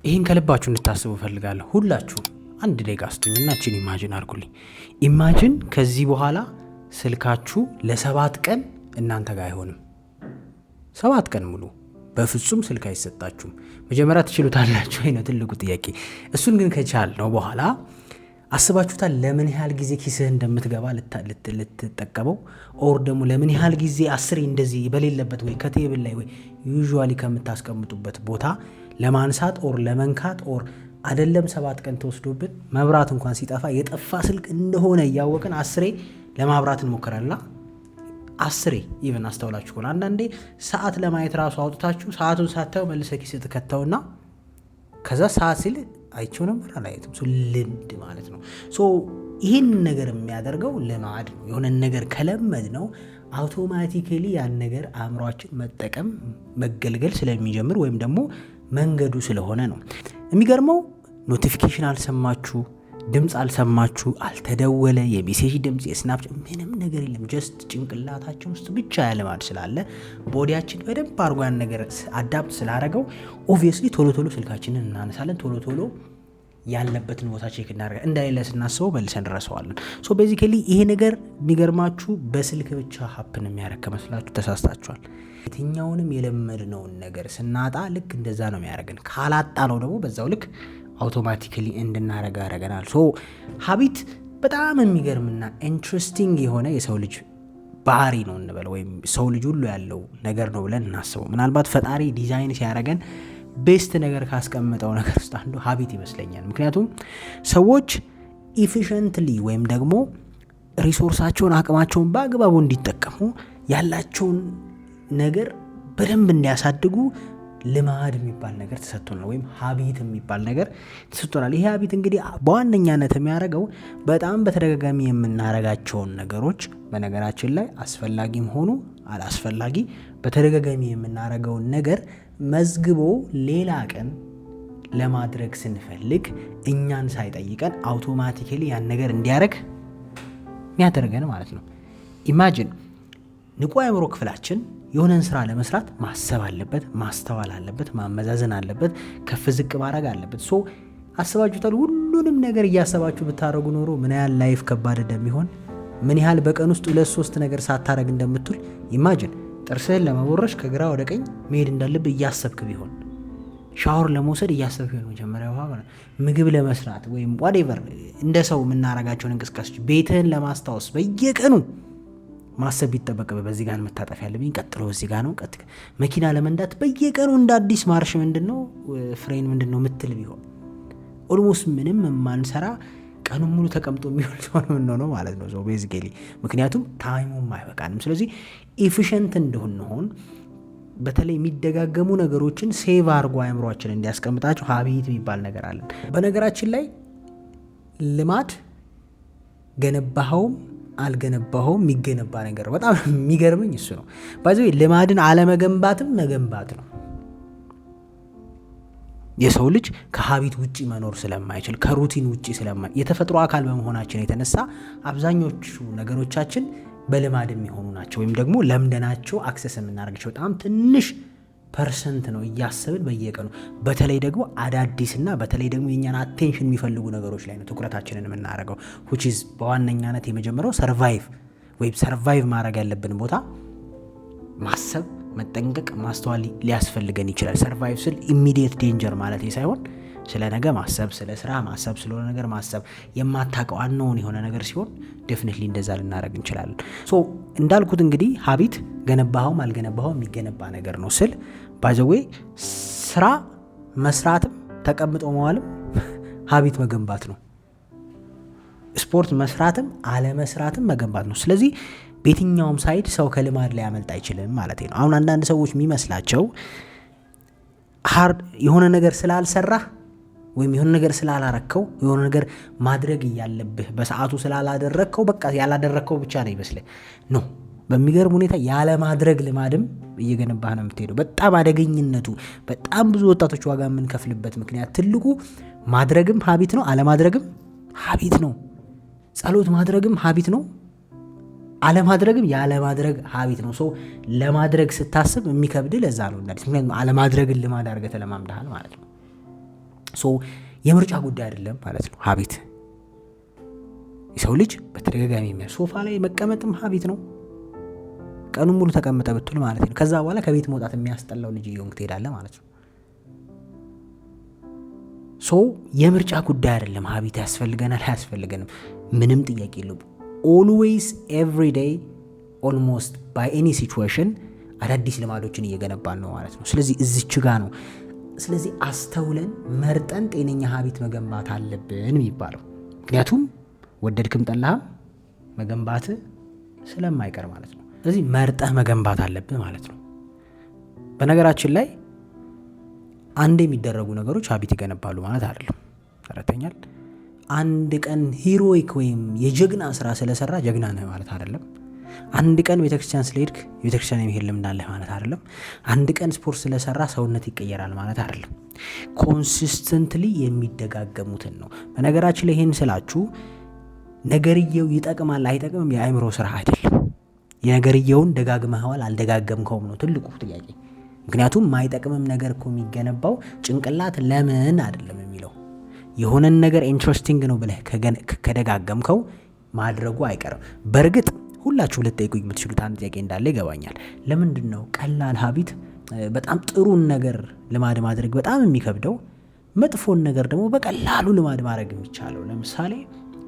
ይህን ከልባችሁ እንድታስቡ ፈልጋለሁ። ሁላችሁ አንድ ደቂቃ ስጡኝና እችን ኢማጂን አድርጉልኝ። ኢማጂን ከዚህ በኋላ ስልካችሁ ለ7 ቀን እናንተ ጋር አይሆንም። 7 ቀን ሙሉ በፍጹም ስልክ አይሰጣችሁም። መጀመሪያ ትችሉታላችሁ ወይ ነው ትልቁ ጥያቄ። እሱን ግን ከቻል ነው በኋላ አስባችሁታል ለምን ያህል ጊዜ ኪስህ እንደምትገባ ልትጠቀመው ኦር ደግሞ ለምን ያህል ጊዜ 10 እንደዚህ በሌለበት ወይ ከቴብል ላይ ወይ ዩዥዋሊ ከምታስቀምጡበት ቦታ ለማንሳት ኦር ለመንካት ኦር አይደለም 7 ቀን ተወስዶብን መብራት እንኳን ሲጠፋ የጠፋ ስልክ እንደሆነ እያወቅን 10 ለማብራት እንሞክራልና 10 ኢቭን አስተውላችሁ ከሆነ አንዳንዴ ሰዓት ለማየት ራሱ አውጥታችሁ ሰዓቱን ሳታዩ መልሰህ ኪስ ትከተውና ከዛ ሰዓት ሲል አይቼው ነበር አላየትም። ልምድ ማለት ነው። ይህን ነገር የሚያደርገው ልማድ ነው። የሆነ ነገር ከለመድ ነው አውቶማቲካሊ ያን ነገር አእምሯችን መጠቀም መገልገል ስለሚጀምር ወይም ደግሞ መንገዱ ስለሆነ ነው። የሚገርመው ኖቲፊኬሽን አልሰማችሁ፣ ድምፅ አልሰማችሁ፣ አልተደወለ፣ የሜሴጅ ድምፅ፣ የስናፕቻት ምንም ነገር የለም። ጀስት ጭንቅላታችን ውስጥ ብቻ ያለማድ ስላለ ቦዲያችን በደንብ አድርጎ ያን ነገር አዳፕት ስላደረገው ኦብቪየስሊ ቶሎ ቶሎ ስልካችንን እናነሳለን። ቶሎ ቶሎ ያለበትን ቦታ ቼክ እናደርጋለን። እንደሌለ ስናስበው መልሰን እንረሳዋለን። ቤዚካሊ ይሄ ነገር የሚገርማችሁ በስልክ ብቻ ሀፕን የሚያደርግ ከመስላችሁ ተሳስታችኋል። የትኛውንም የለመድነውን ነገር ስናጣ ልክ እንደዛ ነው የሚያደርገን። ካላጣ ነው ደግሞ በዛው ልክ አውቶማቲካሊ እንድናረጋ ያደርገናል። ሀቢት በጣም የሚገርምና ኢንትረስቲንግ የሆነ የሰው ልጅ ባህሪ ነው እንበል፣ ወይም ሰው ልጅ ሁሉ ያለው ነገር ነው ብለን እናስበው። ምናልባት ፈጣሪ ዲዛይን ሲያደርገን ቤስት ነገር ካስቀመጠው ነገር ውስጥ አንዱ ሀቢት ይመስለኛል። ምክንያቱም ሰዎች ኢፊሽንትሊ ወይም ደግሞ ሪሶርሳቸውን አቅማቸውን በአግባቡ እንዲጠቀሙ ያላቸውን ነገር በደንብ እንዲያሳድጉ ልማድ የሚባል ነገር ተሰጥቶናል፣ ወይም ሀቢት የሚባል ነገር ተሰጥቶናል። ይሄ ሀቢት እንግዲህ በዋነኛነት የሚያደርገው በጣም በተደጋጋሚ የምናረጋቸውን ነገሮች በነገራችን ላይ አስፈላጊም ሆኑ አላስፈላጊ በተደጋጋሚ የምናረገውን ነገር መዝግቦ ሌላ ቀን ለማድረግ ስንፈልግ እኛን ሳይጠይቀን አውቶማቲካሊ ያን ነገር እንዲያደርግ የሚያደርገን ማለት ነው። ኢማጂን ንቁ አእምሮ ክፍላችን የሆነን ስራ ለመስራት ማሰብ አለበት፣ ማስተዋል አለበት፣ ማመዛዘን አለበት፣ ከፍ ዝቅ ማድረግ አለበት። አስባችሁታል? ሁሉንም ነገር እያሰባችሁ ብታደርጉ ኖሮ ምን ያህል ላይፍ ከባድ እንደሚሆን፣ ምን ያህል በቀን ውስጥ 2-3 ነገር ሳታረግ እንደምትል ኢማጂን። ጥርስህን ለመቦረሽ ከግራ ወደ ቀኝ መሄድ እንዳለብህ እያሰብክ ቢሆን፣ ሻወር ለመውሰድ እያሰብክ ቢሆን፣ መጀመሪያ ምግብ ለመስራት ወይም ዋቴቨር እንደ ሰው የምናረጋቸውን እንቅስቃሴዎች ቤትህን ለማስታወስ በየቀኑ ማሰብ ቢጠበቅብህ በዚህ ጋር መታጠፍ ያለብኝ ቀጥሎ በዚህ ጋር ነው። መኪና ለመንዳት በየቀኑ እንደ አዲስ ማርሽ ምንድነው ፍሬን ምንድነው ምትል ቢሆን ኦልሞስት ምንም የማንሰራ ቀኑን ሙሉ ተቀምጦ የሚሆን ሲሆን ምንሆነው ማለት ነው። ቤዚካሊ ምክንያቱም ታይሙም አይበቃንም። ስለዚህ ኤፊሽንት እንደሆን በተለይ የሚደጋገሙ ነገሮችን ሴቭ አድርጎ አእምሯችን እንዲያስቀምጣቸው ሀቢት የሚባል ነገር አለን። በነገራችን ላይ ልማድ ገነባኸውም አልገነባኸውም የሚገነባ ነገር ነው። በጣም የሚገርመኝ እሱ ነው። ባይዘው ልማድን አለመገንባትም መገንባት ነው። የሰው ልጅ ከሀቢት ውጪ መኖር ስለማይችል ከሩቲን ውጪ የተፈጥሮ አካል በመሆናችን የተነሳ አብዛኞቹ ነገሮቻችን በልማድ የሚሆኑ ናቸው፣ ወይም ደግሞ ለምደናቸው አክሰስ የምናደርጋቸው በጣም ትንሽ ፐርሰንት ነው እያሰብን በየቀኑ። በተለይ ደግሞ አዳዲስና በተለይ ደግሞ የኛን አቴንሽን የሚፈልጉ ነገሮች ላይ ነው ትኩረታችንን የምናደርገው። which is በዋነኛነት የመጀመሪያው ሰርቫይቭ ማድረግ ያለብን ቦታ ማሰብ፣ መጠንቀቅ፣ ማስተዋል ሊያስፈልገን ይችላል። ሰርቫይቭ ስል ኢሚዲየት ዴንጀር ማለት ሳይሆን ስለ ነገ ማሰብ፣ ስለ ስራ ማሰብ፣ ስለሆነ ነገር ማሰብ፣ የማታውቀው አንነውን የሆነ ነገር ሲሆን ዴፊኒትሊ እንደዛ ልናደርግ እንችላለን። እንዳልኩት እንግዲህ ሀቢት ገነባኸውም አልገነባኸውም የሚገነባ ነገር ነው ስል ባይ ዘ ዌይ ስራ መስራትም ተቀምጦ መዋልም ሀቢት መገንባት ነው። ስፖርት መስራትም አለመስራትም መገንባት ነው። ስለዚህ በየትኛውም ሳይድ ሰው ከልማድ ላይ ያመልጥ አይችልም ማለት ነው። አሁን አንዳንድ ሰዎች የሚመስላቸው የሆነ ነገር ስላልሰራህ ወይም የሆነ ነገር ስላላረከው የሆነ ነገር ማድረግ እያለብህ በሰዓቱ ስላላደረከው በቃ ያላደረከው ብቻ ነው ይመስልህ ነው። በሚገርም ሁኔታ ያለ ማድረግ ልማድም እየገነባህ ነው የምትሄደው። በጣም አደገኝነቱ በጣም ብዙ ወጣቶች ዋጋ የምንከፍልበት ምክንያት ትልቁ ማድረግም ሀቢት ነው፣ አለማድረግም ሀቢት ነው። ጸሎት ማድረግም ሀቢት ነው፣ አለማድረግም ያለማድረግ ሀቢት ነው። ለማድረግ ስታስብ የሚከብድ ለዛ ነው። ምክንያቱም አለማድረግን ልማድ አድርገህ ተለማምደሃል ማለት ነው። የምርጫ ጉዳይ አይደለም ማለት ነው ሀቢት። የሰው ልጅ በተደጋጋሚ ሶፋ ላይ መቀመጥም ሀቢት ነው። ቀኑን ሙሉ ተቀምጠ ብትል ማለት ነው። ከዛ በኋላ ከቤት መውጣት የሚያስጠላው ልጅ እየሆንክ ትሄዳለህ ማለት ነው። የምርጫ ጉዳይ አይደለም ሀቢት ያስፈልገናል አያስፈልገንም፣ ምንም ጥያቄ የለውም። ኦልዌይስ ኤቭሪ ዴይ ኦልሞስት ባይ ኤኒ ሲቹዌሽን አዳዲስ ልማዶችን እየገነባን ነው ማለት ነው። ስለዚህ እዚች ጋ ነው። ስለዚህ አስተውለን መርጠን ጤነኛ ሀቢት መገንባት አለብን የሚባለው። ምክንያቱም ወደድክም ጠላህም መገንባት ስለማይቀር ማለት ነው። ስለዚህ መርጠህ መገንባት አለብን ማለት ነው። በነገራችን ላይ አንድ የሚደረጉ ነገሮች ሀቢት ይገነባሉ ማለት አይደለም። ተረተኛል። አንድ ቀን ሂሮይክ ወይም የጀግና ስራ ስለሰራ ጀግና ነህ ማለት አይደለም። አንድ ቀን ቤተክርስቲያን ስለሄድክ ቤተክርስቲያን የመሄድ ልምድ አለህ ማለት አይደለም። አንድ ቀን ስፖርት ስለሰራ ሰውነት ይቀየራል ማለት አይደለም። ኮንሲስተንትሊ የሚደጋገሙትን ነው። በነገራችን ላይ ይሄን ስላችሁ ነገርየው ይጠቅማል አይጠቅምም የአእምሮ ስራ አይደለም። የነገርየውን ደጋግመኸዋል አልደጋገምከውም ነው ትልቁ ጥያቄ። ምክንያቱም ማይጠቅምም ነገር እኮ የሚገነባው ጭንቅላት ለምን አይደለም የሚለው የሆነን ነገር ኢንትረስቲንግ ነው ብለህ ከደጋገምከው ማድረጉ አይቀርም። በእርግጥ ሁላችሁ ልትጠይቁኝ የምትችሉት አንድ ጥያቄ እንዳለ ይገባኛል። ለምንድን ነው ቀላል ሀቢት በጣም ጥሩን ነገር ልማድ ማድረግ በጣም የሚከብደው፣ መጥፎን ነገር ደግሞ በቀላሉ ልማድ ማድረግ የሚቻለው? ለምሳሌ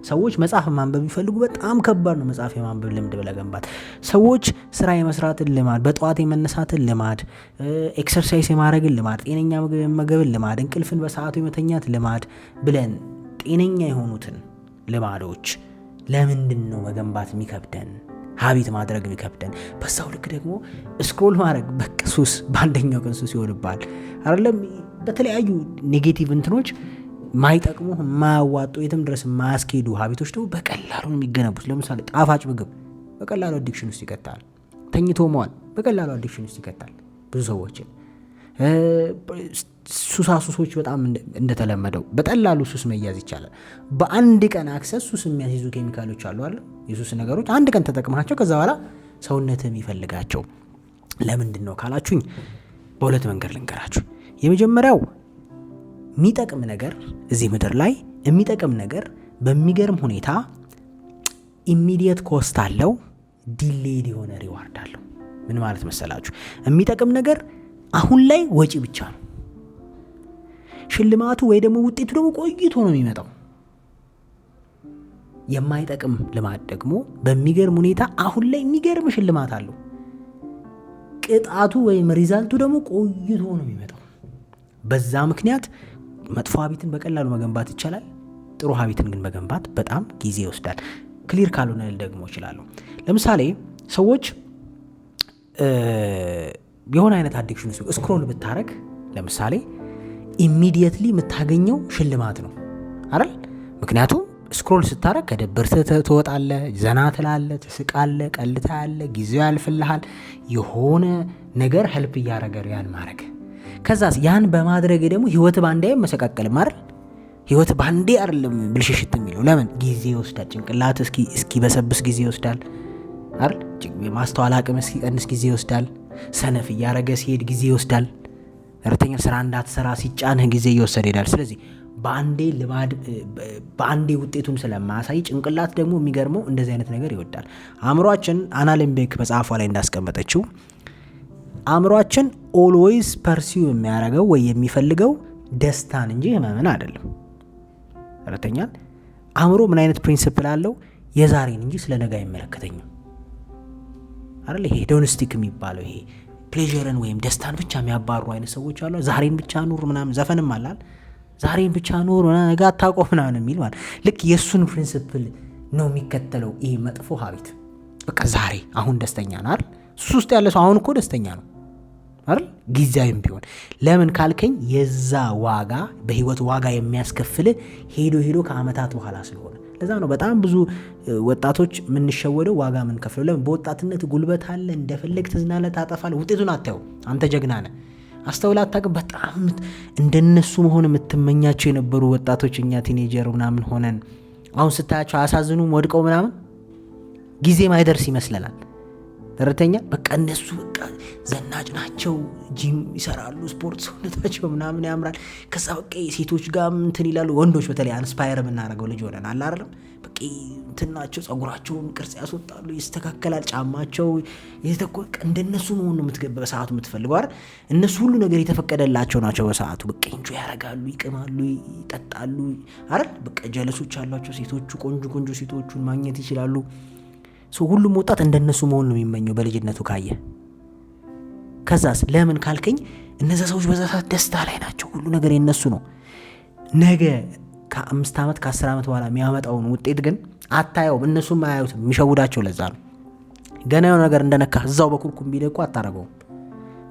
ሰዎች መጽሐፍ ማንበብ ቢፈልጉ በጣም ከባድ ነው መጽሐፍ የማንበብ ልምድ ብለገንባት። ሰዎች ስራ የመስራትን ልማድ፣ በጠዋት የመነሳትን ልማድ፣ ኤክሰርሳይዝ የማድረግን ልማድ፣ ጤነኛ ምግብ የመገብን ልማድ፣ እንቅልፍን በሰዓቱ የመተኛት ልማድ ብለን ጤነኛ የሆኑትን ልማዶች ለምንድን ነው መገንባት የሚከብደን? ሀቢት ማድረግ የሚከብደን? በዛው ልክ ደግሞ ስክሮል ማድረግ በቃ ሱስ፣ በአንደኛው ቀን ሱስ ይሆንባል አይደለም? በተለያዩ ኔጌቲቭ እንትኖች ማይጠቅሙ ማያዋጡ የትም ድረስ ማያስኬዱ ሀቢቶች ደግሞ በቀላሉ ነው የሚገነቡት። ለምሳሌ ጣፋጭ ምግብ በቀላሉ አዲክሽን ውስጥ ይከታል። ተኝቶ መዋል በቀላሉ አዲክሽን ውስጥ ይከታል ብዙ ሰዎችን። ሱሳሱሶች በጣም እንደተለመደው በቀላሉ ሱስ መያዝ ይቻላል። በአንድ ቀን አክሰስ ሱስ የሚያስይዙ ኬሚካሎች አሉ አለ የሱስ ነገሮች አንድ ቀን ተጠቅማቸው ከዛ በኋላ ሰውነትህ የሚፈልጋቸው ለምንድን ነው ካላችሁኝ በሁለት መንገድ ልንገራችሁ። የመጀመሪያው የሚጠቅም ነገር እዚህ ምድር ላይ የሚጠቅም ነገር በሚገርም ሁኔታ ኢሚዲየት ኮስት አለው፣ ዲሌይድ የሆነ ሪዋርድ አለው። ምን ማለት መሰላችሁ? የሚጠቅም ነገር አሁን ላይ ወጪ ብቻ ነው። ሽልማቱ ወይ ደግሞ ውጤቱ ደግሞ ቆይቶ ነው የሚመጣው። የማይጠቅም ልማድ ደግሞ በሚገርም ሁኔታ አሁን ላይ የሚገርም ሽልማት አለው፣ ቅጣቱ ወይም ሪዛልቱ ደግሞ ቆይቶ ነው የሚመጣው። በዛ ምክንያት መጥፎ ሀቢትን በቀላሉ መገንባት ይቻላል። ጥሩ ሀቢትን ግን መገንባት በጣም ጊዜ ይወስዳል። ክሊር ካልሆነ ደግሞ ይችላሉ። ለምሳሌ ሰዎች የሆነ አይነት አዲክሽን ውስጥ ስክሮል ብታረግ ለምሳሌ ኢሚዲየትሊ የምታገኘው ሽልማት ነው አይደል? ምክንያቱም ስክሮል ስታረግ ከደበርተህ ትወጣለህ፣ ዘና ትላለህ፣ ትስቃለህ፣ ቀልታለህ፣ ጊዜው ያልፍልሃል። የሆነ ነገር ሄልፕ እያረገ ያን ማድረግ ከዛስ ያን በማድረግ ደግሞ ህይወት ባንዴ መሰቃቀልም አይደል? ህይወት ባንዴ አይደለም ብልሽሽት የሚለው ለምን ጊዜ ይወስዳል። ጭንቅላት እስኪ በሰብስ ጊዜ ይወስዳል አይደል? ማስተዋል አቅም እስኪቀንስ ጊዜ ይወስዳል። ሰነፍ እያረገ ሲሄድ ጊዜ ይወስዳል። እርተኛ ስራ እንዳትሰራ ሲጫንህ ጊዜ እየወሰደ ይሄዳል። ስለዚህ በአንዴ ውጤቱን ስለማያሳይ ጭንቅላት ደግሞ የሚገርመው እንደዚህ አይነት ነገር ይወዳል። አእምሯችን አናሊምቤክ መጽሐፏ ላይ እንዳስቀመጠችው አእምሯችን ኦልዌይስ ፐርሲው የሚያደርገው ወይ የሚፈልገው ደስታን እንጂ ህመምን አይደለም። እርተኛ አእምሮ ምን አይነት ፕሪንሲፕል አለው? የዛሬን እንጂ ስለ ነገ አይመለከተኝም አይደል? ይሄ ዶንስቲክ የሚባለው ይሄ ፕሌዠርን ወይም ደስታን ብቻ የሚያባሩ አይነት ሰዎች አሉ። ዛሬን ብቻ ኑር ምናምን ዘፈንም አላል ዛሬን ብቻ ኑር ነገ አታውቀው ምናምን የሚል ማለት ልክ የእሱን ፕሪንሲፕል ነው የሚከተለው ይሄ መጥፎ ሀቢት። በቃ ዛሬ አሁን ደስተኛ ነው አይደል? ሱስ ውስጥ ያለ ሰው አሁን እኮ ደስተኛ ነው አይደል? ጊዜያዊም ቢሆን ለምን ካልከኝ የዛ ዋጋ በህይወት ዋጋ የሚያስከፍል ሄዶ ከአመታት በኋላ ስለሆነ ለዛ ነው በጣም ብዙ ወጣቶች የምንሸወደው ዋጋ ምን ከፍለው። ለምን? በወጣትነት ጉልበት አለ፣ እንደፈለግ ትዝናለህ፣ ታጠፋለህ፣ ውጤቱን አታየው። አንተ ጀግና ነህ። አስተውለህ አታውቅም? በጣም እንደነሱ መሆን የምትመኛቸው የነበሩ ወጣቶች እኛ ቲኔጀር ምናምን ሆነን አሁን ስታያቸው አያሳዝኑም? ወድቀው ምናምን ጊዜ ማይደርስ ይመስለናል። ተረተኛ በቃ እነሱ በቃ ዘናጭ ናቸው፣ ጂም ይሰራሉ፣ ስፖርት ሰውነታቸው ምናምን ያምራል። ከዛ በቃ ሴቶች ጋር እንትን ይላሉ። ወንዶች በተለይ አንስፓየር የምናደርገው ልጅ ሆነን አለ አይደለም። በቃ እንትን ናቸው፣ ጸጉራቸውን ቅርጽ ያስወጣሉ፣ ይስተካከላል፣ ጫማቸው የተተኮቀ እንደነሱ መሆን ነው በሰዓቱ የምትፈልገው አይደል? እነሱ ሁሉ ነገር የተፈቀደላቸው ናቸው በሰዓቱ። በቃ እንጆ ያረጋሉ፣ ይቅማሉ፣ ይጠጣሉ አይደል? በቃ ጀለሶች አሏቸው ሴቶቹ፣ ቆንጆ ሴቶቹን ማግኘት ይችላሉ። ሁሉም ወጣት እንደነሱ መሆን ነው የሚመኘው በልጅነቱ ካየ። ከዛስ ለምን ካልከኝ እነዛ ሰዎች በዛ ሰዓት ደስታ ላይ ናቸው። ሁሉ ነገር የነሱ ነው። ነገ ከ5 ዓመት ከ10 ዓመት በኋላ የሚያመጣውን ውጤት ግን አታየውም። እነሱም አያዩትም። የሚሸውዳቸው ለዛ ነው። ገና የሆነ ነገር እንደነካ እዛው በኩርኩም ቢደቁ አታረገውም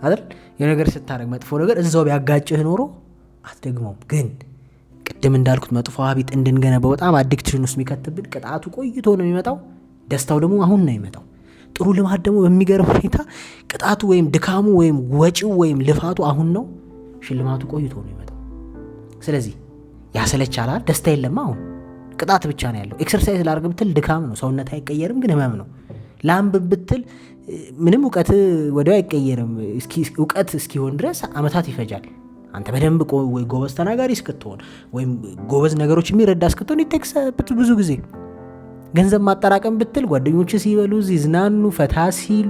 አይደል? የሆነ ነገር ስታረግ መጥፎ ነገር እዛው ቢያጋጭህ ኖሮ አትደግመውም። ግን ቅድም እንዳልኩት መጥፎ ሀቢት እንድንገነባው በጣም አዲክሽን ውስጥ የሚከትብን ቅጣቱ ቆይቶ ነው የሚመጣው። ደስታው ደግሞ አሁን ነው የሚመጣው። ጥሩ ልማድ ደግሞ በሚገርም ሁኔታ ቅጣቱ ወይም ድካሙ ወይም ወጪው ወይም ልፋቱ አሁን ነው፣ ሽልማቱ ቆይቶ ነው የሚመጣው። ስለዚህ ያሰለቻላል፣ ደስታ የለም። አሁን ቅጣት ብቻ ነው ያለው። ኤክሰርሳይዝ ላድርግ ብትል ድካም ነው፣ ሰውነት አይቀየርም፣ ግን ህመም ነው። ላንብብ ብትል ምንም እውቀት ወዲያው አይቀየርም። እውቀት እስኪሆን ድረስ አመታት ይፈጃል። አንተ በደንብ ወይ ጎበዝ ተናጋሪ እስክትሆን ወይም ጎበዝ ነገሮች የሚረዳ እስክትሆን ይቴክስ ብዙ ጊዜ። ገንዘብ ማጠራቀም ብትል ጓደኞች ሲበሉ ሲዝናኑ ፈታ ሲሉ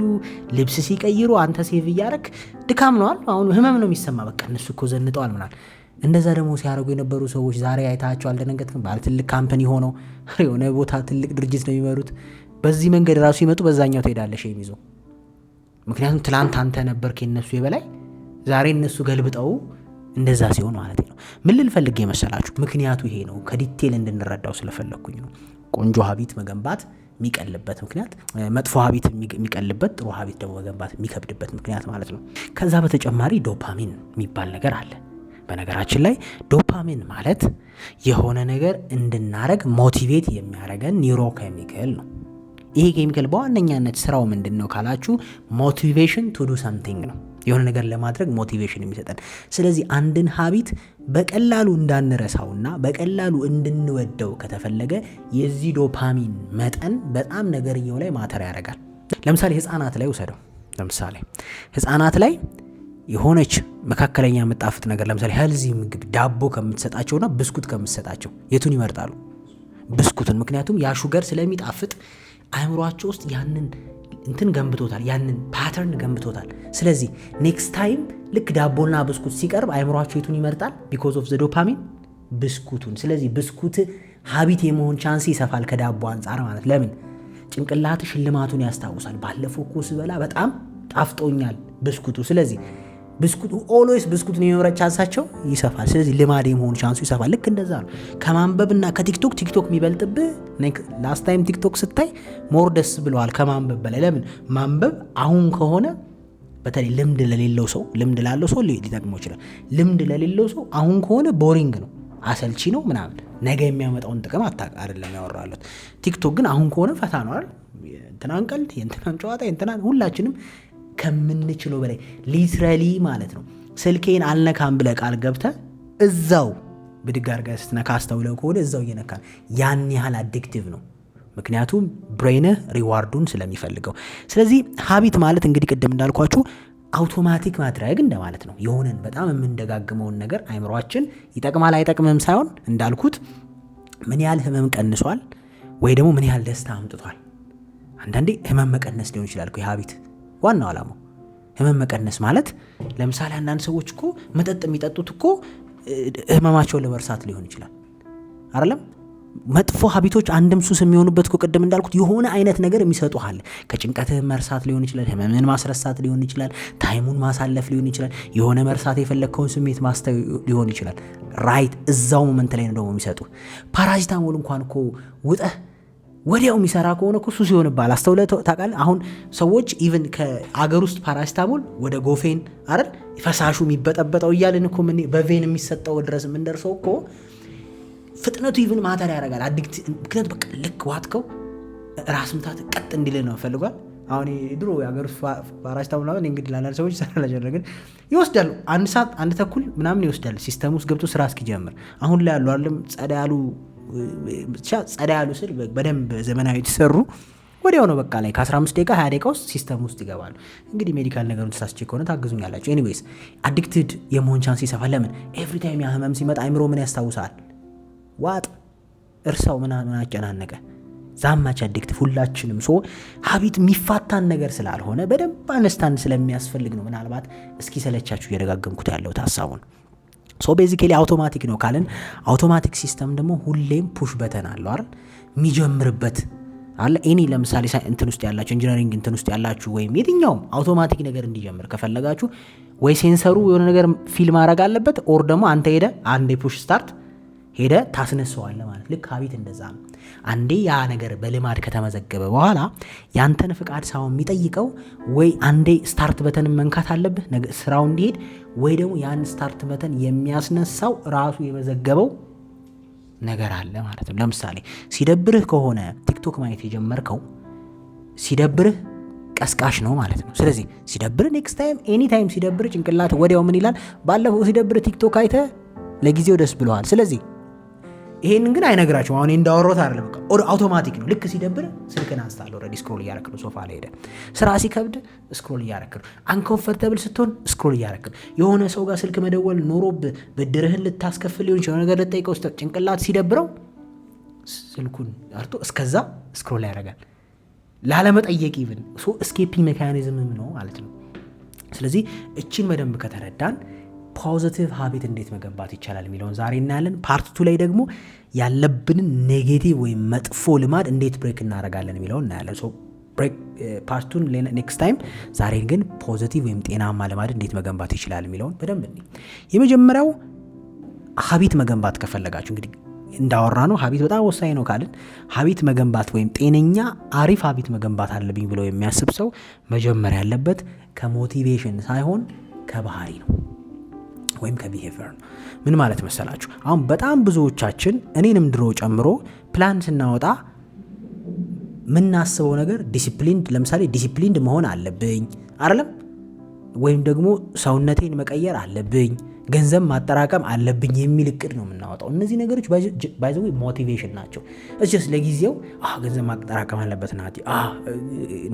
ልብስ ሲቀይሩ አንተ ሴቭ እያረክ ድካም ነዋል። አሁን ህመም ነው የሚሰማ። በቃ እነሱ እኮ ዘንጠዋል ምናል። እንደዛ ደግሞ ሲያደርጉ የነበሩ ሰዎች ዛሬ አይታቸው አልደነገጥክም? ባለ ትልቅ ካምፓኒ ሆነው የሆነ ቦታ ትልቅ ድርጅት ነው የሚመሩት። በዚህ መንገድ ራሱ ይመጡ በዛኛው ትሄዳለሽ የሚይዙ። ምክንያቱም ትላንት አንተ ነበርክ የነሱ የበላይ፣ ዛሬ እነሱ ገልብጠው እንደዛ ሲሆን ማለት ነው። ምን ልፈልግ የመሰላችሁ? ምክንያቱ ይሄ ነው። ከዲቴል እንድንረዳው ስለፈለግኩኝ ነው። ቆንጆ ሀቢት መገንባት የሚቀልበት ምክንያት፣ መጥፎ ሀቢት የሚቀልበት፣ ጥሩ ሀቢት ደግሞ መገንባት የሚከብድበት ምክንያት ማለት ነው። ከዛ በተጨማሪ ዶፓሚን የሚባል ነገር አለ። በነገራችን ላይ ዶፓሚን ማለት የሆነ ነገር እንድናረግ ሞቲቬት የሚያደርገን ኒውሮ ኬሚካል ነው። ይሄ ኬሚካል በዋነኛነት ስራው ምንድን ነው ካላችሁ ሞቲቬሽን ቱ ዱ ሰምቲንግ ነው። የሆነ ነገር ለማድረግ ሞቲቬሽን የሚሰጠን። ስለዚህ አንድን ሀቢት በቀላሉ እንዳንረሳውና በቀላሉ እንድንወደው ከተፈለገ የዚህ ዶፓሚን መጠን በጣም ነገርየው ላይ ማተር ያደርጋል። ለምሳሌ ህፃናት ላይ ውሰደው። ለምሳሌ ህፃናት ላይ የሆነች መካከለኛ የምጣፍጥ ነገር ለምሳሌ ሄልዚ ምግብ ዳቦ ከምትሰጣቸውና ብስኩት ከምትሰጣቸው የቱን ይመርጣሉ? ብስኩትን። ምክንያቱም ያ ሹገር ስለሚጣፍጥ አእምሯቸው ውስጥ ያንን እንትን ገንብቶታል፣ ያንን ፓተርን ገንብቶታል። ስለዚህ ኔክስት ታይም ልክ ዳቦና ብስኩት ሲቀርብ አእምሯቸው የቱን ይመርጣል? ቢኮዝ ኦፍ ዘ ዶፓሚን ብስኩቱን። ስለዚህ ብስኩት ሀቢት የመሆን ቻንስ ይሰፋል ከዳቦ አንጻር ማለት። ለምን? ጭንቅላት ሽልማቱን ያስታውሳል። ባለፈው እኮ ስበላ በጣም ጣፍጦኛል ብስኩቱ። ስለዚህ ብስኩቱ ኦልዌይስ ብስኩቱን የመምረጥ ቻንሳቸው ይሰፋል። ስለዚህ ልማድ የመሆን ቻንሱ ይሰፋል። ልክ እንደዛ ነው ከማንበብና ከቲክቶክ የሚበልጥብህ። ላስት ታይም ቲክቶክ ስታይ ሞር ደስ ብለዋል ከማንበብ በላይ። ለምን? ማንበብ አሁን ከሆነ በተለይ ልምድ ለሌለው ሰው፣ ልምድ ላለው ሰው ሊጠቅመው ይችላል። ልምድ ለሌለው ሰው አሁን ከሆነ ቦሪንግ ነው፣ አሰልቺ ነው ምናምን። ነገ የሚያመጣውን ጥቅም አይደለም ያወራለት። ቲክቶክ ግን አሁን ከሆነ ፈታ ነው አይደል? የእንትናን ቀልድ፣ የእንትናን ጨዋታ፣ የእንትናን ሁላችንም ከምንችለው በላይ ሊትራሊ ማለት ነው። ስልኬን አልነካም ብለህ ቃል ገብተህ እዛው ብድግ አድርገህ ስትነካ አስተውለው ከሆነ እዛው እየነካ ያን ያህል አዲክቲቭ ነው። ምክንያቱም ብሬንህ ሪዋርዱን ስለሚፈልገው። ስለዚህ ሀቢት ማለት እንግዲህ ቅድም እንዳልኳችሁ አውቶማቲክ ማድረግ እንደማለት ነው። የሆነን በጣም የምንደጋግመውን ነገር አይምሯችን ይጠቅማል አይጠቅምም ሳይሆን እንዳልኩት ምን ያህል ህመም ቀንሷል ወይ ደግሞ ምን ያህል ደስታ አምጥቷል። አንዳንዴ ህመም መቀነስ ሊሆን ይችላል እኮ የሀቢት ዋናው ዓላማው። ህመም መቀነስ ማለት ለምሳሌ አንዳንድ ሰዎች እኮ መጠጥ የሚጠጡት እኮ ህመማቸውን ለመርሳት ሊሆን ይችላል አይደለም። መጥፎ ሀቢቶች አንድም ሱስ የሚሆኑበት እኮ ቅድም እንዳልኩት የሆነ አይነት ነገር የሚሰጡሃል። ከጭንቀትህ መርሳት ሊሆን ይችላል፣ ህመምን ማስረሳት ሊሆን ይችላል፣ ታይሙን ማሳለፍ ሊሆን ይችላል፣ የሆነ መርሳት የፈለግከውን ስሜት ማስተው ሊሆን ይችላል። ራይት እዛው ሞመንት ላይ ነው ደግሞ የሚሰጡ። ፓራሲታሞል እንኳን እኮ ውጠህ ወዲያው የሚሰራ ከሆነ እኮ ሱስ ይሆንብሃል። አስተውለህ ታውቃለህ? አሁን ሰዎች ኢቭን ከአገር ውስጥ ፓራሲታሞል ወደ ጎፌን አይደል ፈሳሹ የሚበጠበጠው እያልን እኮ በቬን የሚሰጠው ድረስ የምንደርሰው እኮ ፍጥነቱ ኢቭን ማተር ያደርጋል። አዲክት ምክንያቱ በቃ ልክ ዋትከው ራስ ምታት ቀጥ እንዲልህ ነው ፈልጓል። አሁን ድሮ የአገር ውስጥ ፓራሲታሞል አሁን እንግዲህ ለአንዳንድ ሰዎች ይሰራል፣ ግን ይወስዳሉ 1 ሰዓት 1 ተኩል ምናምን ይወስዳል ሲስተም ውስጥ ገብቶ ስራ እስኪጀምር። አሁን ላይ ያሉ አይደለም ጸዳ ያሉ ስል በደንብ ዘመናዊ የተሰሩ ወዲያው ነው በቃ ላይ ከ15 ደቂቃ 20 ደቂቃ ውስጥ ሲስተም ውስጥ ይገባሉ። እንግዲህ ሜዲካል ነገሩን ተሳስቼ ከሆነ ታግዙኛላችሁ። ኤኒዌይስ አዲክትድ የመሆን ቻንስ ይሰፋል። ለምን? ኤቭሪ ታይም ያ ህመም ሲመጣ አይምሮ ምን ያስታውሳል? ዋጥ እርሳው ምን አጨናነቀ። ዛማች አዲክቲቭ ሁላችንም ሀቢት የሚፋታን ነገር ስላልሆነ በደንብ አነስታን ስለሚያስፈልግ ነው ምናልባት እስኪ ሰለቻችሁ እየደጋገምኩት ያለው ሀሳቡን። ቤዚካሊ አውቶማቲክ ነው ካልን አውቶማቲክ ሲስተም ደግሞ ሁሌም ፑሽ በተን አለው አይደል? የሚጀምርበት አለ። እኔ ለምሳሌ እንትን ውስጥ ያላችሁ ኢንጂነሪንግ እንትን ውስጥ ያላችሁ ወይም የትኛውም አውቶማቲክ ነገር እንዲጀምር ከፈለጋችሁ ወይ ሴንሰሩ የሆነ ነገር ፊል ማድረግ አለበት ኦር ደግሞ አንተ ሄደ አንዴ ፑሽ ስታርት ሄደ ታስነሳዋለ ማለት። ልክ ሀቢት እንደዛ ነው። አንዴ ያ ነገር በልማድ ከተመዘገበ በኋላ ያንተን ፍቃድ ሳይሆን የሚጠይቀው ወይ አንዴ ስታርት በተን መንካት አለብህ ስራው እንዲሄድ፣ ወይ ደግሞ ያን ስታርት በተን የሚያስነሳው ራሱ የመዘገበው ነገር አለ ማለት ነው። ለምሳሌ ሲደብርህ ከሆነ ቲክቶክ ማየት የጀመርከው ሲደብርህ ቀስቃሽ ነው ማለት ነው። ስለዚህ ሲደብርህ ኔክስት ታይም ኤኒ ታይም ሲደብርህ ጭንቅላት ወዲያው ምን ይላል? ባለፈው ሲደብርህ ቲክቶክ አይተህ ለጊዜው ደስ ብለዋል። ስለዚህ ይሄንን ግን አይነግራችሁም። አሁን እንዳወራሁት አይደለም፣ በቃ አውቶማቲክ ነው። ልክ ሲደብር ስልክን አንስታለሁ ኦልሬዲ ስክሮል እያደረክ ነው። ሶፋ ላይ ሄደ ስራ ሲከብድ ስክሮል እያደረክ ነው። አንኮምፈርተብል ስትሆን ስክሮል እያደረክ ነው። የሆነ ሰው ጋር ስልክ መደወል ኖሮብህ ብድርህን ልታስከፍል ሊሆን ይችላል፣ ነገር ልጠይቀው ጭንቅላት ሲደብረው ስልኩን አርቶ እስከዛ ስክሮል ያደርጋል ላለመጠየቅ ይብን እስኬፒንግ ሜካኒዝምም ነው ማለት ነው። ስለዚህ እችን በደንብ ከተረዳን ፖዚቲቭ ሀቢት እንዴት መገንባት ይቻላል የሚለውን ዛሬ እናያለን። ፓርት 2 ላይ ደግሞ ያለብንን ኔጌቲቭ ወይም መጥፎ ልማድ እንዴት ብሬክ እናደርጋለን የሚለውን እናያለን። ፓርት 2 ኔክስት ታይም። ዛሬ ግን ፖዚቲቭ ወይም ጤናማ ልማድ እንዴት መገንባት ይችላል የሚለውን በደንብ እንይ። የመጀመሪያው ሀቢት መገንባት ከፈለጋችሁ እንግዲህ እንዳወራ ነው ሀቢት በጣም ወሳኝ ነው ካልን ሀቢት መገንባት ወይም ጤነኛ አሪፍ ሀቢት መገንባት አለብኝ ብሎ የሚያስብ ሰው መጀመሪያ ያለበት ከሞቲቬሽን ሳይሆን ከባህሪ ነው ወይም ከቢሄቪየር ነው። ምን ማለት መሰላችሁ? አሁን በጣም ብዙዎቻችን እኔንም ድሮ ጨምሮ ፕላን ስናወጣ ምናስበው ነገር ዲሲፕሊንድ፣ ለምሳሌ ዲሲፕሊንድ መሆን አለብኝ አይደለም፣ ወይም ደግሞ ሰውነቴን መቀየር አለብኝ፣ ገንዘብ ማጠራቀም አለብኝ የሚል እቅድ ነው የምናወጣው። እነዚህ ነገሮች ባይ ዘ ዌይ ሞቲቬሽን ናቸው። እስ ለጊዜው ገንዘብ ማጠራቀም አለበት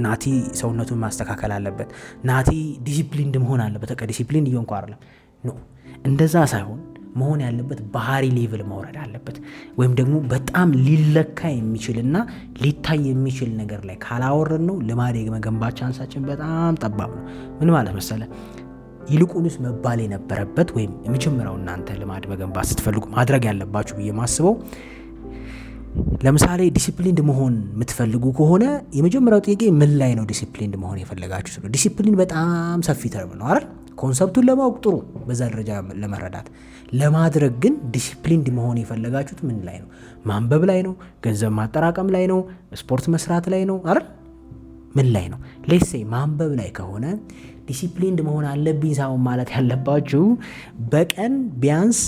ናቲ ሰውነቱን ማስተካከል አለበት፣ ናቲ ዲሲፕሊንድ መሆን አለበት። በቃ ዲሲፕሊንድ እየሆንኩ አይደለም ኖ፣ እንደዛ ሳይሆን መሆን ያለበት ባህሪ ሌቭል መውረድ አለበት። ወይም ደግሞ በጣም ሊለካ የሚችልና ሊታይ የሚችል ነገር ላይ ካላወረድ ነው ልማድ የመገንባት ቻንሳችን በጣም ጠባብ ነው። ምን ማለት መሰለ? ይልቁንስ መባል የነበረበት ወይም የመጀመሪያው እናንተ ልማድ መገንባት ስትፈልጉ ማድረግ ያለባችሁ ብዬ ማስበው፣ ለምሳሌ ዲሲፕሊንድ መሆን የምትፈልጉ ከሆነ የመጀመሪያው ጥያቄ ምን ላይ ነው ዲሲፕሊንድ መሆን የፈለጋችሁ? ስለ ዲሲፕሊን በጣም ሰፊ ተርም ነው አይደል? ኮንሰፕቱን ለማወቅ ጥሩ፣ በዛ ደረጃ ለመረዳት ለማድረግ ግን ዲሲፕሊንድ መሆን የፈለጋችሁት ምን ላይ ነው? ማንበብ ላይ ነው? ገንዘብ ማጠራቀም ላይ ነው? ስፖርት መስራት ላይ ነው አይደል? ምን ላይ ነው? ሌትስ ሴይ ማንበብ ላይ ከሆነ ዲሲፕሊንድ መሆን አለብኝ ሳይሆን ማለት ያለባችሁ በቀን ቢያንስ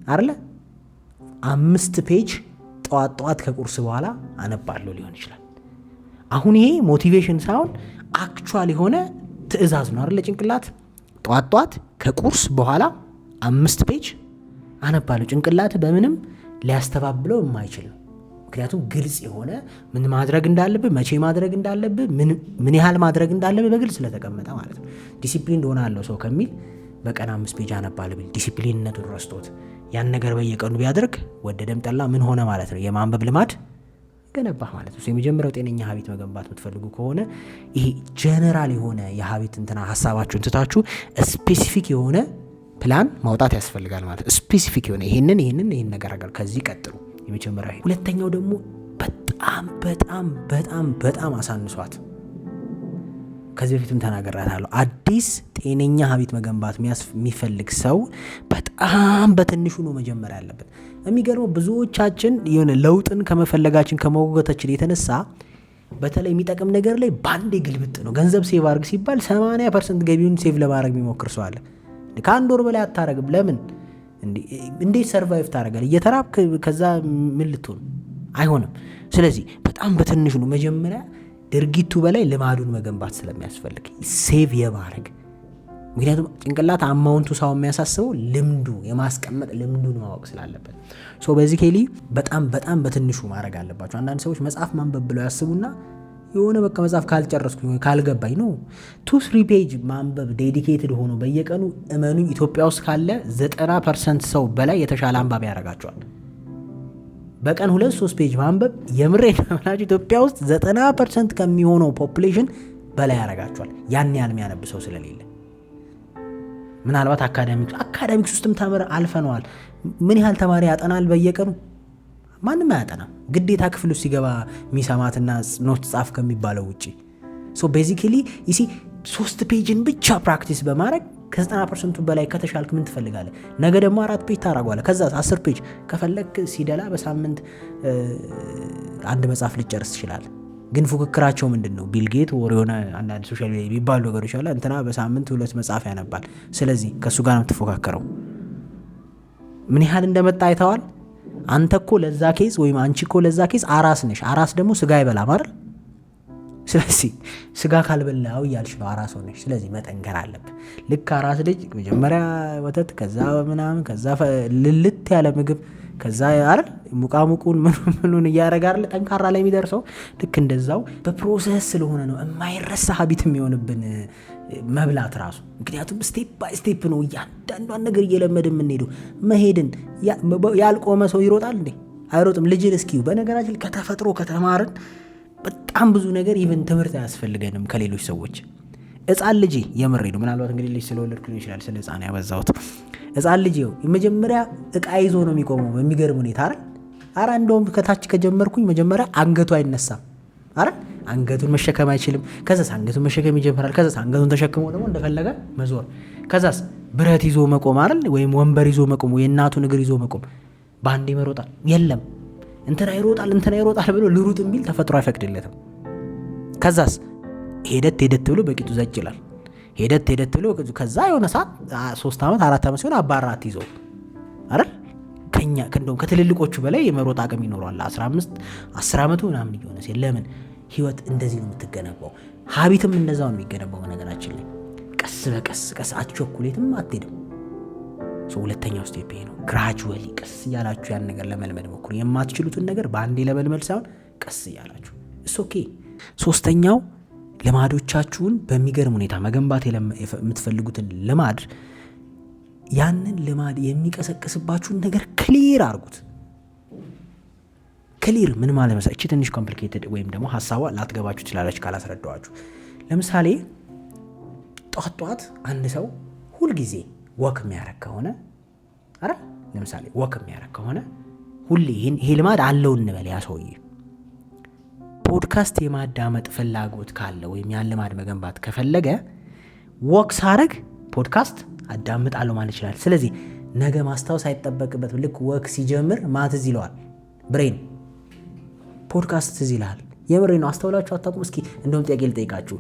አይደለ 5 ፔጅ ጠዋት ከቁርስ በኋላ አነባለሁ ሊሆን ይችላል። አሁን ይሄ ሞቲቬሽን ሳይሆን አክቹዋል የሆነ ትዕዛዝ ነው አይደለ? ጭንቅላት ጠዋት ከቁርስ በኋላ 5 ፔጅ አነባለሁ። ጭንቅላት በምንም ሊያስተባብለው የማይችል ነው። ምክንያቱም ግልጽ የሆነ ምን ማድረግ እንዳለብህ፣ መቼ ማድረግ እንዳለብህ፣ ምን ያህል ማድረግ እንዳለብህ በግልጽ ስለተቀመጠ ማለት ነው። ዲሲፕሊን እንደሆናለሁ ሰው ከሚል በቀን 5 ፔጅ አነባለሁ ቢል ዲሲፕሊንነቱን ረስቶት ያን ነገር በየቀኑ ቢያደርግ ወደደም ጠላ ምን ሆነ ማለት ነው? የማንበብ ልማድ ገነባህ ማለት ነው። የመጀመሪያው ጤነኛ ሀቢት መገንባት የምትፈልጉ ከሆነ ይሄ ጀነራል የሆነ የሀቢት ሀሳባችሁን ትታችሁ ስፔሲፊክ የሆነ ፕላን ማውጣት ያስፈልጋል ማለት ነው። ስፔሲፊክ የሆነ ይሄንን ነገር አጋር ከዚህ ቀጥሉ። የመጀመሪያው። ሁለተኛው ደግሞ በጣም አሳንሷት። ከዚህ በፊትም ተናገራታለሁ። አዲስ ጤነኛ ሀቢት መገንባት የሚፈልግ ሰው በጣም በትንሹ ነው መጀመር ያለበት። የሚገርመው ብዙዎቻችን የሆነ ለውጥን ከመፈለጋችን ከመወገታችን የተነሳ በተለይ የሚጠቅም ነገር ላይ ባንዴ ግልብጥ ነው። ገንዘብ ሴቭ አድርግ ሲባል 80% ገቢውን ሴቭ ለማድረግ የሚሞክር ሰው አለ። ከአንድ ወር በላይ አታረግም። ለምን? እንዴት ሰርቫይቭ ታደርጋለህ? እየተራብክ ከዛ ምን ልትሆን? አይሆንም። ስለዚህ በጣም በትንሹ ነው መጀመሪያ ድርጊቱ በላይ ልማዱን መገንባት ስለሚያስፈልግ ሴቭ የማድረግ ምክንያቱም ጭንቅላት አማውንቱ ሳው የሚያሳስበው ልምዱ የማስቀመጥ ልምዱን ማወቅ ስላለበት በዚህ ኬሊ በጣም በትንሹ ማድረግ አለባቸው። አንዳንድ ሰዎች መጽሐፍ ማንበብ ብለው ያስቡና የሆነ በቃ መጽሐፍ ካልጨረስኩኝ ወይ ካልገባኝ ነው 2-3 ፔጅ ማንበብ ዴዲኬትድ ሆኖ በየቀኑ እመኑ ኢትዮጵያ ውስጥ ካለ 90% ሰው በላይ የተሻለ አንባቢ ያደርጋቸዋል። በቀን 2-3 ፔጅ ማንበብ የምሬን ነው ኢትዮጵያ ውስጥ 90% ከሚሆነው ፖፑሌሽን በላይ ያደርጋቸዋል። ያን ያህል የሚያነብ ሰው ስለሌለ ምናልባት አካዳሚክስ ውስጥም ተምር አልፈነዋል። ምን ያህል ተማሪ ያጠናል በየቀኑ? ማንም አያጠናም። ግዴታ ክፍል ውስጥ ሲገባ የሚሰማትና ኖት ጻፍ ከሚባለው ውጪ ሶ ቤዚካሊ ይሲ 3 ፔጅን ብቻ ፕራክቲስ በማድረግ ከ90% በላይ ከተሻልክ ምን ትፈልጋለህ? ነገ ደግሞ 4 ፔጅ ታደርገዋለህ። ከዛ 10 ፔጅ ከፈለክ ሲደላ በሳምንት አንድ መጽሐፍ ልጨርስ ትችላለህ። ግን ፉክክራቸው ምንድነው? ቢልጌት ወር የሆነ አንዳንድ ሶሻል ሚዲያ የሚባሉ ነገሮች አለ እንትና በሳምንት 2 መጽሐፍ ያነባል። ስለዚህ ከሱ ጋር ነው የምትፎካከረው። ምን ያህል እንደመጣ አይተዋል። አንተ እኮ ለዛ ኬዝ ወይም አንቺ እኮ ለዛ ኬዝ አራስ ነሽ። አራስ ደግሞ ስጋ አይበላም አይደል? ስለዚህ ስጋ ካልበላው እያልሽ ነው አራስ ሆነሽ። ስለዚህ መጠንከር አለብህ። ልክ አራስ ልጅ መጀመሪያ ወተት፣ ከዛ ምናምን፣ ከዛ ልልት ያለ ምግብ፣ ከዛ አይደል ሙቃሙቁን ምኑን እያረጋር ጠንካራ ላይ የሚደርሰው ልክ እንደዛው በፕሮሰስ ስለሆነ ነው የማይረሳ ሀቢት የሚሆንብን መብላት ራሱ። ምክንያቱም ስቴፕ ባይ ስቴፕ ነው እያንዳንዷን ነገር እየለመድን የምንሄደው። መሄድን ያልቆመ ሰው ይሮጣል እንዴ? አይሮጥም። ልጅን እስኪው በነገራችን ከተፈጥሮ ከተማርን በጣም ብዙ ነገር ኢቨን ትምህርት አያስፈልገንም ከሌሎች ሰዎች። ሕፃን ልጅ የምሬ ነው። ምናልባት እንግዲህ ልጅ ስለወለድኩ ሊሆን ይችላል ስለ ሕፃን ያበዛሁት። ሕፃን ልጅ የመጀመሪያ እቃ ይዞ ነው የሚቆመው በሚገርም ሁኔታ አይደል? አረ እንደውም ከታች ከጀመርኩኝ መጀመሪያ አንገቱ አይነሳም አይደል? አንገቱን መሸከም አይችልም። ከዛስ አንገቱን መሸከም ይጀምራል። ከዛስ አንገቱን ተሸክሞ ደግሞ እንደፈለገ መዞር። ከዛስ ብረት ይዞ መቆም አይደል? ወይም ወንበር ይዞ መቆም፣ ወይ እናቱን እግር ይዞ መቆም። ባንዴ መሮጣል የለም። እንትና ይሮጣል ብሎ ልሩጥ የሚል ተፈጥሮ አይፈቅድለትም። ከዛስ ሄደት ብሎ በቂጡ ዘጭ ይላል። ሄደት ብሎ ከዛ የሆነ ሰዓት 3 ዓመት 4 ዓመት ሲሆን አባራት ይዘው አይደል? እንደውም ከትልልቆቹ በላይ የመሮጥ አቅም ይኖረዋል። 10 ዓመቱ ምናምን እየሆነ ሲል ለምን ህይወት እንደዚህ ነው የምትገነባው። ሀቢትም እንደዛው ነው የሚገነባው። በነገራችን ላይ ቀስ በቀስ አትቸኩሌትም አትሄድም። ሁለተኛው ስቴፕ ነው። ግራጁዋሊ ቀስ እያላችሁ ያን ነገር ለመልመድ ሞክሩ። የማትችሉትን ነገር በአንዴ ለመልመድ ሳይሆን ቀስ እያላችሁ እሱ ኦኬ። ሶስተኛው ልማዶቻችሁን በሚገርም ሁኔታ መገንባት የምትፈልጉትን ልማድ፣ ያንን ልማድ የሚቀሰቅስባችሁን ነገር ክሊር አድርጉት። ክሊር ምን ማለት መሰለህ? እቺ ትንሽ ኮምፕሊኬትድ ወይም ደግሞ ሐሳቧ ላትገባችሁ ትችላለች ካላስረዳዋችሁ። ለምሳሌ ጧት አንድ ሰው ሁልጊዜ ወክ የሚያረግ ከሆነ አይደል? ለምሳሌ ወክ የሚያረግ ከሆነ ሁሌ ይሄ ልማድ አለው እንበል። ያ ሰውዬ ፖድካስት የማዳመጥ ፍላጎት ካለ ወይም ያን ልማድ መገንባት ከፈለገ ወክ ሳረግ ፖድካስት አዳምጣለሁ ማለት ይችላል። ስለዚህ ነገ ማስታወስ አይጠበቅበት። ልክ ወክ ሲጀምር ትዝ ይለዋል ብሬን ፖድካስት ትዝ ይልሃል። የምሬን ነው። አስተውላችሁ አታውቁም? እስኪ እንደውም ጥያቄ ልጠይቃችሁ።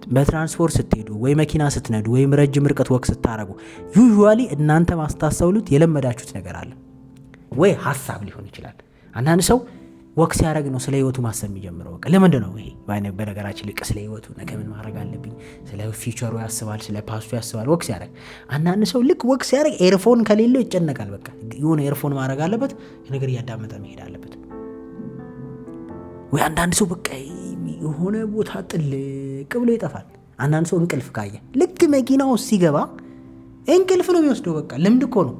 በትራንስፖርት ስትሄዱ ወይ መኪና ስትነዱ ወይም ረጅም ርቀት ወክ ስታረጉ ዩዥዋሊ እናንተ ማስታሰሉት የለመዳችሁት ነገር አለ ወይ? ሀሳብ ሊሆን ይችላል። አንዳንድ ሰው ወክ ሲያደርግ ነው ስለ ህይወቱ ማሰብ የሚጀምረው። በቃ ለምንድን ነው ይሄ? በነገራችን ልቅ ስለ ህይወቱ ነገ ምን ማድረግ አለብኝ፣ ስለ ፊውቸሩ ያስባል፣ ስለ ፓስቱ ያስባል ወክ ሲያደርግ። አንዳንድ ሰው ልክ ወክ ሲያደርግ ኤርፎን ከሌለው ይጨነቃል። በቃ የሆነ ኤርፎን ማድረግ አለበት፣ ነገር እያዳመጠ መሄድ አለበት። ወይ አንዳንድ ሰው በቃ የሆነ ቦታ ጥልቅ ብሎ ይጠፋል። አንዳንድ ሰው እንቅልፍ ካየ ልክ መኪናው ሲገባ እንቅልፍ ነው የሚወስደው። በቃ ልምድ እኮ ነው።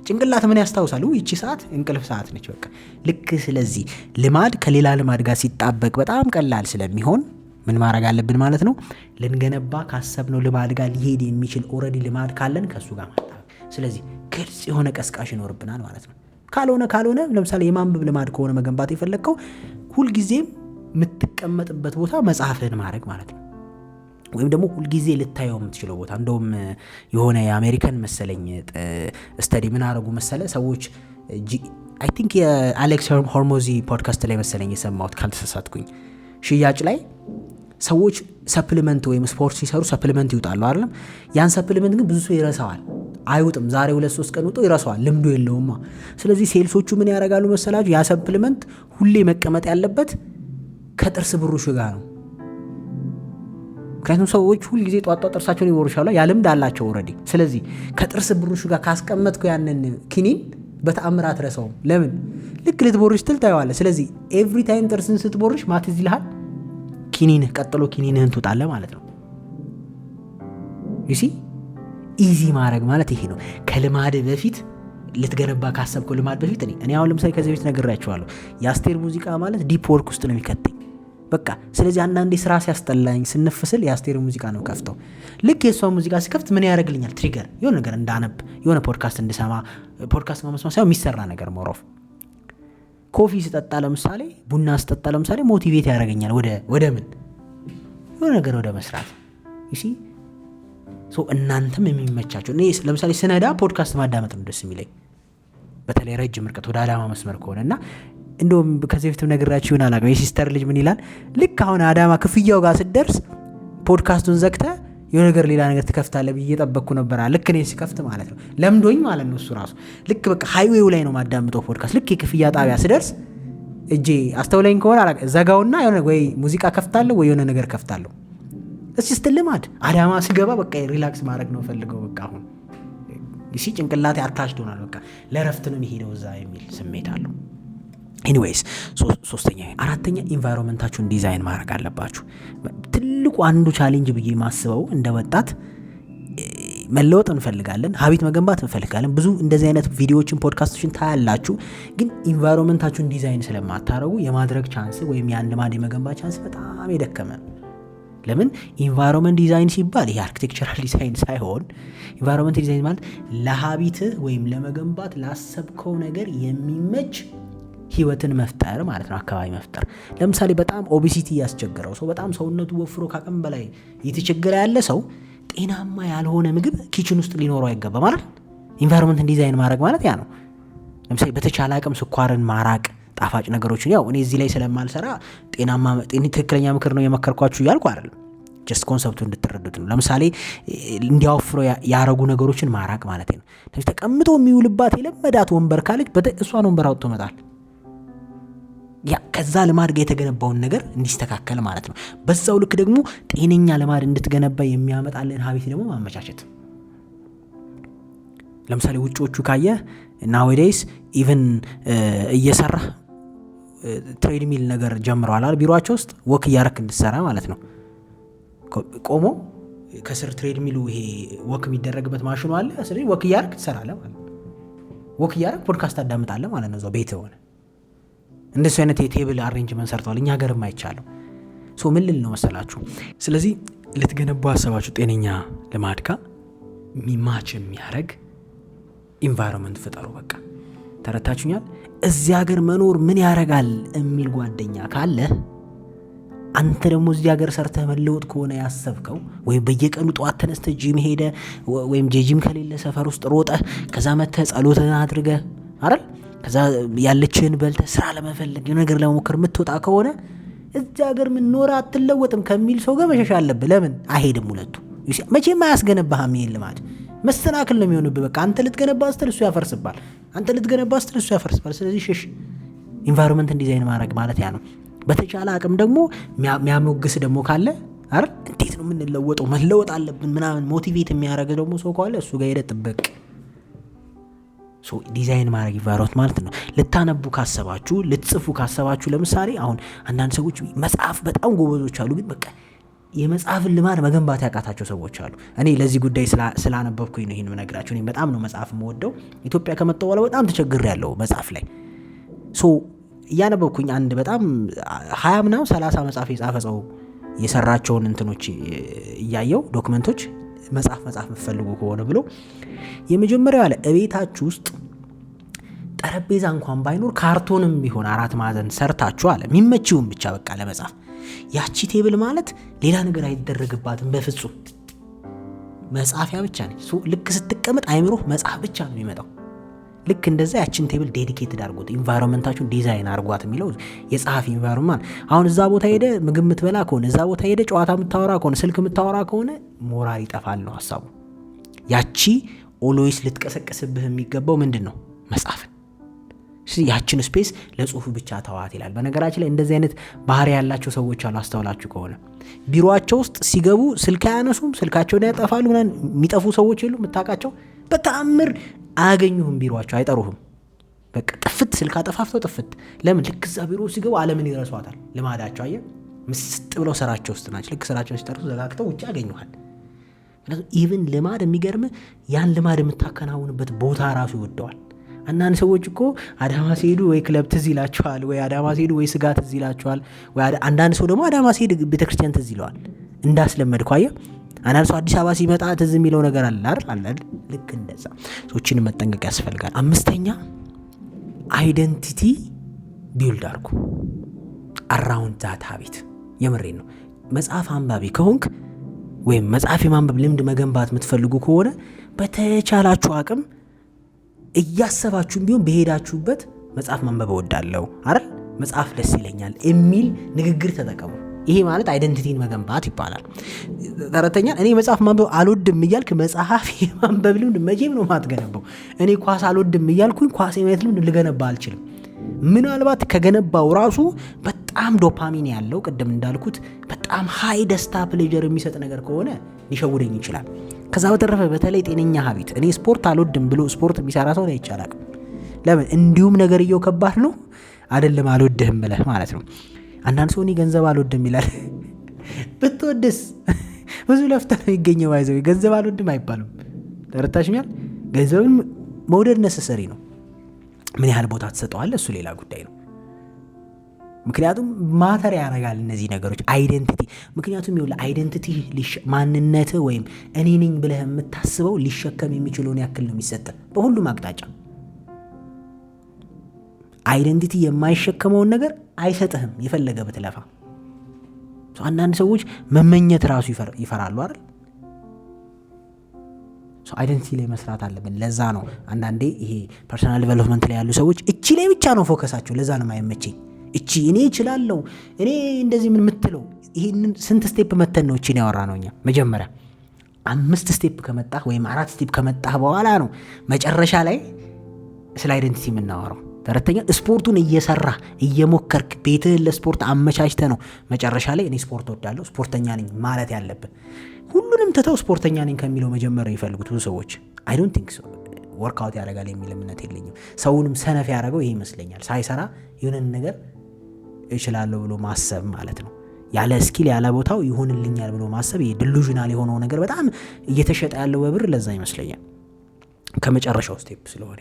ጭንቅላት ምን ያስታውሳል? ይቺ ሰዓት እንቅልፍ ሰዓት ነች በቃ ልክ። ስለዚህ ልማድ ከሌላ ልማድ ጋር ሲጣበቅ በጣም ቀላል ስለሚሆን ምን ማድረግ አለብን ማለት ነው? ልንገነባ ካሰብነው ልማድ ጋር ሊሄድ የሚችል ኦልሬዲ ልማድ ካለን ከሱ ጋር ማጣበቅ። ስለዚህ ግልጽ የሆነ ቀስቃሽ ይኖርብናል ማለት ነው። ካልሆነ ለምሳሌ የማንበብ ልማድ ከሆነ መገንባት የፈለግከው ሁልጊዜም የምትቀመጥበት ቦታ መጽሐፍህን ማድረግ ማለት ነው። ወይም ደግሞ ሁልጊዜ ልታየው የምትችለው ቦታ። እንደውም የሆነ የአሜሪካን መሰለኝ ስተዲ ምን አደረጉ መሰለ ሰዎች አይ ቲንክ የአሌክስ ሆርሞዚ ፖድካስት ላይ መሰለኝ የሰማሁት ካልተሳሳትኩኝ፣ ሽያጭ ላይ ሰዎች ሰፕሊመንት ወይም ስፖርት ሲሰሩ ሰፕሊመንት ይውጣሉ አይደለም? ያን ሰፕሊመንት ግን ብዙ ሰው ይረሳዋል። አይውጥም። ዛሬ 2-3 ቀን ውጦ ይረሳዋል። ልምዱ የለውማ። ስለዚህ ሴልሶቹ ምን ያደርጋሉ መሰላችሁ? ያ ሰፕሊመንት ሁሌ መቀመጥ ያለበት ከጥርስ ብሩሽ ጋር ነው። ምክንያቱም ሰዎች ሁል ጊዜ ጧጧ ጥርሳቸውን ይቦርሻሉ። ያ ልምድ አላቸው ኦልሬዲ። ስለዚህ ከጥርስ ብሩሽ ጋር ካስቀመጥከው ያንን ኪኒን በተአምራት ረሳውም። ለምን? ልክ ልትቦርሽ ትል ታየዋለህ። ስለዚህ ኤቭሪ ታይም ጥርስን ስትቦርሽ ማትዝ ይልሃል ኪኒንህ ቀጥሎ ኪኒንህን ትውጣለህ ማለት ነው። ዩሲ ኢዚ ማድረግ ማለት ይሄ ነው። ከልማድ በፊት ልትገነባ ካሰብከው ልማድ በፊት እኔ አሁን ለምሳሌ ከዚህ በፊት ነግሬያቸዋለሁ። የአስቴር ሙዚቃ ማለት ዲፕ ወርክ ውስጥ ነው የሚከተኝ በቃ። ስለዚህ አንዳንዴ ስራ ሲያስጠላኝ ስንፍስል የአስቴር ሙዚቃ ነው ከፍተው። ልክ የእሷን ሙዚቃ ሲከፍት ምን ያደርግልኛል? ትሪገር የሆነ ነገር እንዳነብ፣ የሆነ ፖድካስት እንድሰማ፣ ፖድካስት መስማት ሳይሆን የሚሰራ ነገር ሞሮፍ። ኮፊ ስጠጣ ለምሳሌ፣ ቡና ስጠጣ ለምሳሌ ሞቲቬት ያደርገኛል ወደ ምን የሆነ ነገር ወደ መስራት ዩሲ። እናንተም የሚመቻቸው እኔ ለምሳሌ ስነዳ ፖድካስት ማዳመጥ ነው ደስ የሚለኝ፣ በተለይ ረጅም ርቀት ወደ አዳማ መስመር ከሆነ እና እንደውም ከዚህ በፊት ነግራችሁ ይሆናል አላውቅም። የሲስተር ልጅ ምን ይላል? ልክ አሁን አዳማ ክፍያው ጋር ስትደርስ ፖድካስቱን ዘግተህ የሆነ ነገር ሌላ ነገር ትከፍታለህ ብዬ እየጠበቅኩ ነበር። ልክ እኔ ሲከፍት ማለት ነው ለምዶኝ ማለት ነው እሱ ራሱ። ልክ በቃ ሃይዌው ላይ ነው ማዳምጠው ፖድካስት። ልክ የክፍያ ጣቢያ ስደርስ እጄ አስተውለኝ ከሆነ ዘጋውና የሆነ ወይ ሙዚቃ ከፍታለሁ ወይ የሆነ ነገር ከፍታለሁ። እስቲ ስትልማድ አዳማ ሲገባ በቃ ሪላክስ ማድረግ ነው ፈልገው በቃ አሁን እሺ ጭንቅላቴ አታችድ ሆናል። በቃ ለረፍት ነው የሚሄደው እዛ የሚል ስሜት አለው። ኤኒዌይስ አራተኛ ኢንቫይሮንመንታችሁን ዲዛይን ማድረግ አለባችሁ። ትልቁ አንዱ ቻሌንጅ ብዬ ማስበው እንደ ወጣት መለወጥ እንፈልጋለን፣ ሀቢት መገንባት እንፈልጋለን። ብዙ እንደዚህ አይነት ቪዲዮዎችን ፖድካስቶችን ታያላችሁ፣ ግን ኢንቫይሮንመንታችሁን ዲዛይን ስለማታረጉ የማድረግ ቻንስ ወይም ያን ልማድ የመገንባት ቻንስ በጣም የደከመ ነው። ለምን ኢንቫይሮንመንት ዲዛይን ሲባል ይሄ አርኪቴክቸራል ዲዛይን ሳይሆን ኢንቫይሮንመንት ዲዛይን ማለት ለሀቢትህ ወይም ለመገንባት ላሰብከው ነገር የሚመች ህይወትን መፍጠር ማለት ነው። አካባቢ መፍጠር። ለምሳሌ በጣም ኦቤሲቲ ያስቸገረው ሰው፣ በጣም ሰውነቱ ወፍሮ ካቅም በላይ እየተቸገረ ያለ ሰው ጤናማ ያልሆነ ምግብ ኪችን ውስጥ ሊኖረው አይገባም ማለት ኢንቫይሮንመንት ዲዛይን ማድረግ ማለት ያ ነው። ለምሳሌ በተቻለ አቅም ስኳርን ማራቅ፣ ጣፋጭ ነገሮችን ያው እኔ እዚህ ላይ ስለማልሰራ ትክክለኛ ምክር ነው የመከርኳችሁ እያልኩ አይደለም፣ ጀስት ኮንሰፕቱ እንድትረዱት ነው። ለምሳሌ እንዲያወፍሮ ያረጉ ነገሮችን ማራቅ ማለት ነው። ተቀምጦ የሚውልባት የለመዳት ወንበር ካለች እሷን ወንበር አውጥቶ መጣል፣ ያ ከዛ ልማድ ጋር የተገነባውን ነገር እንዲስተካከል ማለት ነው። በዛው ልክ ደግሞ ጤነኛ ልማድ እንድትገነባ የሚያመጣልን ሀቢት ደግሞ ማመቻቸት። ለምሳሌ ውጪዎቹ ካየ ናዌዴይስ ኢቨን እየሰራ ትሬድሚል ነገር ጀምረዋል አይደል? ቢሮአቸው ውስጥ ወክ እያረክ እንድትሰራ ማለት ነው። ቆሞ ከስር ትሬድሚሉ ይሄ ወክ የሚደረግበት ማሽኑ አለ። ስለዚህ ወክ እያረክ ትሰራለህ ማለት ነው። ወክ እያረክ ፖድካስት አዳምጣለህ ማለት ነው። እዛው ቤት ሆነ እንደሱ አይነት የቴብል አሬንጅመንት ሰርተዋል። እኛ ሀገርም አይቻለሁ። ምን ልል ነው መሰላችሁ? ስለዚህ ልትገነቡ አሰባችሁ ጤነኛ ልማድ ጋር ሚማች የሚያደርግ ኢንቫይሮንመንት ፍጠሩ። በቃ ተረታችሁኛል? እዚህ ሀገር መኖር ምን ያደርጋል የሚል ጓደኛ ካለ አንተ ደግሞ እዚህ ሀገር ሰርተህ መለወጥ ከሆነ ያሰብከው ወይም በየቀኑ ጠዋት ተነስተህ ጂም ሄደ ወይም ጂም ከሌለ ሰፈር ውስጥ ሮጠህ ከዛ መተህ ጸሎትን አድርገህ አይደል ከዛ ያለችህን በልተህ ስራ ለመፈለግ ነገር ለመሞከር የምትወጣ ከሆነ እዚህ ሀገር ምን ኖር አትለወጥም ከሚል ሰው ጋር መሸሽ አለብህ። ለምን አይሄድም? ሁለቱ መቼም አያስገነባህም። ይሄን ልማድ መሰናክል ነው የሚሆንብህ። በቃ አንተ ልትገነባ ስትል እሱ ያፈርስባል፣ አንተ ልትገነባ ስትል እሱ ያፈርስባል። ስለዚህ ሽሽ። ኢንቫይሮንመንት ዲዛይን ማድረግ ማለት ያ ነው። በተቻለ አቅም ደግሞ የሚያሞግስ ደግሞ ካለ አይደል እንዴት ነው የምንለወጠው መለወጥ አለብን ምናምን ሞቲቬት የሚያደርግ ደግሞ ሰው ካለ እሱ ጋር ሄደህ ጥበቅ። ዲዛይን ማድረግ ኢንቫይሮንመንት ማለት ነው። ልታነቡ ካሰባችሁ፣ ልትጽፉ ካሰባችሁ፣ ለምሳሌ አሁን አንዳንድ ሰዎች መጽሐፍ በጣም ጎበዞች አሉ፣ ግን በቃ የመጽሐፍን ልማድ መገንባት ያቃታቸው ሰዎች አሉ። እኔ ለዚህ ጉዳይ ስላነበብኩኝ ነው ይሄን የምነግራችሁ። እኔ በጣም ነው መጽሐፍ የምወደው። ኢትዮጵያ ከመጣሁ በኋላ በጣም ተቸግሬያለሁ መጽሐፍ ላይ። እያነበብኩኝ አንድ በጣም 20 ምናምን 30 መጽሐፍ የጻፈ ሰው የሰራቸውን እንትኖች እያየው ዶክመንቶች መጽሐፍ የምትፈልጉ ከሆነ ብሎ የመጀመሪያው ያለ እቤታችሁ ውስጥ ጠረጴዛ እንኳን ባይኖር ካርቶንም ቢሆን 4 ማዕዘን ሰርታችሁ አለ የሚመችውን ብቻ በቃ ለመጻፍ ያቺ ቴብል ማለት ሌላ ነገር አይደረግባትም በፍጹም መጻፊያ ብቻ ነች። ልክ ስትቀመጥ አይምሮህ መጽሐፍ ብቻ ነው የሚመጣው። ልክ እንደዛ ያችን ቴብል ዴዲኬትድ አድርጎት ኢንቫይሮንመንታችሁን ዲዛይን አድርጓት የሚለው የጸሐፊ ኢንቫይሮንመንት። አሁን እዛ ቦታ ሄደ ምግብ የምትበላ ከሆነ እዛ ቦታ ሄደ ጨዋታ የምታወራ ከሆነ ስልክ የምታወራ ከሆነ ሞራል ይጠፋል ነው ሀሳቡ። ያቺ ኦልዌይስ ልትቀሰቅስብህ የሚገባው ምንድን ነው? መጽሐፍን። ያችን ስፔስ ለጽሁፍ ብቻ ተዋት ይላል። በነገራችን ላይ እንደዚህ አይነት ባህሪ ያላቸው ሰዎች አሉ። አስተውላችሁ ከሆነ ቢሮአቸው ውስጥ ሲገቡ ስልክ አያነሱም፣ ስልካቸውን ያጠፋሉ። የሚጠፉ ሰዎች የሉ የምታውቃቸው? በተአምር አያገኙህም፣ ቢሮአቸው አይጠሩህም። በቃ ጥፍት ስልክ አጠፋፍተው ጥፍት። ለምን? ልክ እዛ ቢሮ ሲገቡ ዓለምን ይረሷታል። ልማዳቸው አየህ። ምስጥ ብለው ስራቸው ውስጥ ናቸው። ልክ ስራቸውን ሲጠርሱ ዘጋግተው ውጭ ያገኙሃል። ኢቭን ልማድ የሚገርም ያን ልማድ የምታከናውንበት ቦታ ራሱ ይወደዋል። አንዳንድ ሰዎች እኮ አዳማ ሲሄዱ ወይ ክለብ ትዝ ይላቸዋል፣ ወይ አዳማ ሲሄዱ ወይ ስጋ ትዝ ይላቸዋል፣ ወይ አንዳንድ ሰው ደግሞ አዳማ ሲሄድ ቤተክርስቲያን ትዝ ይለዋል። እንዳስለመድኩ አየህ። አንዳንድ ሰው አዲስ አበባ ሲመጣ ትዝ የሚለው ነገር አለ አይደል? ልክ እንደዛ ሰዎችን መጠንቀቅ ያስፈልጋል። 5ኛ አይደንቲቲ ቢልድ አድርጉ አራውንድ ዛት ሀቢት። የምሬን ነው። መጽሐፍ አንባቢ ከሆንክ ወይም መጽሐፍ የማንበብ ልምድ መገንባት የምትፈልጉ ከሆነ በተቻላችሁ አቅም እያሰባችሁም ቢሆን በሄዳችሁበት መጽሐፍ ማንበብ እወዳለሁ አይደል፣ መጽሐፍ ደስ ይለኛል የሚል ንግግር ተጠቀሙ። ይሄ ማለት አይደንቲቲን መገንባት ይባላል። ተረተኛ እኔ መጽሐፍ ማንበብ አልወድም እያልክ መጽሐፍ የማንበብ ልምድ መቼም ነው ማትገነባው። እኔ ኳስ አልወድም እያልኩኝ ኳስ የማየት ልምድ ልገነባ አልችልም። ምናልባት ከገነባው ራሱ በጣም ዶፓሚን ያለው ቅድም እንዳልኩት በጣም ሃይ ደስታ ፕሌጀር የሚሰጥ ነገር ከሆነ ሊሸውደኝ ይችላል። ከዛ በተረፈ በተለይ ጤነኛ ሀቢት እኔ ስፖርት አልወድም ብሎ ስፖርት የሚሰራ ሰው አይቻላል። ለምን? እንዲሁም ነገር እየከባድ ነው አይደለም አልወድህም ብለህ ማለት ነው። አንዳንድ ሰው እኔ ገንዘብ አልወድም ይላል። ብትወድስ ብዙ ለፍተህ ነው ይገኘው። አይዘው ገንዘብ አልወድም አይባልም። ተረታሽኛል። ገንዘብን መውደድ ነሰሰሪ ነው። ምን ያህል ቦታ ተሰጠዋል እሱ ሌላ ጉዳይ ነው። ምክንያቱም ማተር ያደርጋል እነዚህ ነገሮች አይደንቲቲ። ምክንያቱም ይኸውልህ አይደንቲቲ ማንነት ወይም እኔ ነኝ ብለህ የምታስበው ሊሸከም የሚችለውን ያክል ነው የሚሰጥ በሁሉም አቅጣጫ። አይደንቲቲ የማይሸከመውን ነገር አይሰጥህም የፈለገ ብትለፋ። አንዳንድ ሰዎች መመኘት ራሱ ይፈራሉ አይደል? አይደንቲቲ ላይ መስራት አለብን። ለዛ ነው አንዳንዴ ይሄ ፐርሰናል ዲቨሎፕመንት ላይ ያሉ ሰዎች እቺ ላይ ብቻ ነው ፎከሳቸው። ለዛ ነው የማይመቸኝ። እቺ እኔ እችላለሁ እኔ እንደዚህ ምን የምትለው ይሄንን ስንት ስቴፕ መተን ነው እቺን ያወራ ነው። እኛ መጀመሪያ 5 ስቴፕ ከመጣህ ወይም 4 ስቴፕ ከመጣህ በኋላ ነው መጨረሻ ላይ ስለ አይደንቲቲ የምናወራው። ተረተኛ ስፖርቱን እየሰራ እየሞከርክ ቤትህን ለስፖርት አመቻችተ ነው መጨረሻ ላይ እኔ ስፖርት ወዳለሁ ስፖርተኛ ነኝ ማለት ያለብን። ሁሉንም ትተው ስፖርተኛ ነኝ ከሚለው መጀመሪያ ይፈልጉት ብዙ ሰዎች። አይ ዶንት ቲንክ ሶ ወርክአውት ያደርጋል የሚል እምነት የለኝም። ሰውንም ሰነፍ ያደረገው ይሄ ይመስለኛል። ሳይሰራ የሆነን ነገር እችላለሁ ብሎ ማሰብ ማለት ነው። ያለ ስኪል ያለ ቦታው ይሆንልኛል ብሎ ማሰብ ይሄ ዲሉዥናል የሆነው ነገር በጣም እየተሸጠ ያለው በብር ለዛ ይመስለኛል። ከመጨረሻው ስቴፕ ስለሆነ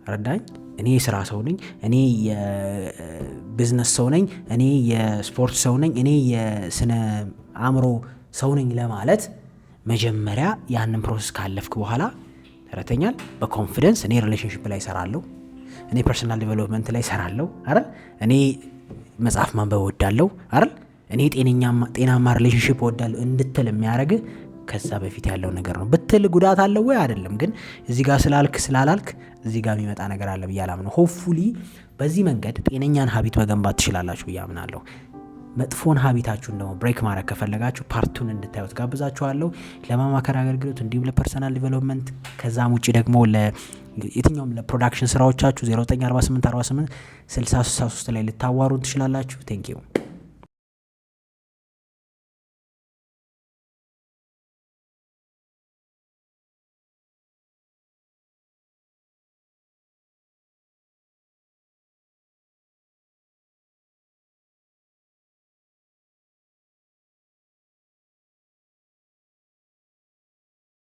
ረዳኝ። እኔ የስራ ሰው ነኝ፣ እኔ የቢዝነስ ሰው ነኝ፣ እኔ የስፖርት ሰው ነኝ፣ እኔ የስነ አእምሮ ሰው ነኝ ለማለት መጀመሪያ ያንን ፕሮሰስ ካለፍክ በኋላ ተረተኛል በኮንፊደንስ እኔ ሪሌሽንሺፕ ላይ ሰራለሁ፣ እኔ ፐርሰናል ዲቨሎፕመንት ላይ ሰራለሁ አይደል፣ እኔ መጽሐፍ ማንበብ ወዳለሁ አይደል፣ እኔ ጤናማ ሪሌሽንሺፕ ወዳለሁ እንድትል የሚያደርግ ከዛ በፊት ያለው ነገር ነው። ብትል ጉዳት አለው ወይ አይደለም፣ ግን እዚህ ጋር ስላላልክ እዚህ ጋር የሚመጣ ነገር አለ ብዬ አላምነው። ሆፕፉሊ በዚህ መንገድ ጤነኛን ሀቢት መገንባት ትችላላችሁ ብዬ አምናለሁ። መጥፎን ሀቢታችሁን ደግሞ ብሬክ ማድረግ ከፈለጋችሁ ፓርቱን እንድታዩት ጋብዛችኋለሁ። ለማማከር አገልግሎት እንዲሁም ለፐርሰናል ዲቨሎፕመንት ከዛም ውጭ ደግሞ የትኛውም ለፕሮዳክሽን ስራዎቻችሁ 094848 6063 ላይ ልታዋሩን ትችላላችሁ። ቴንክ ዩ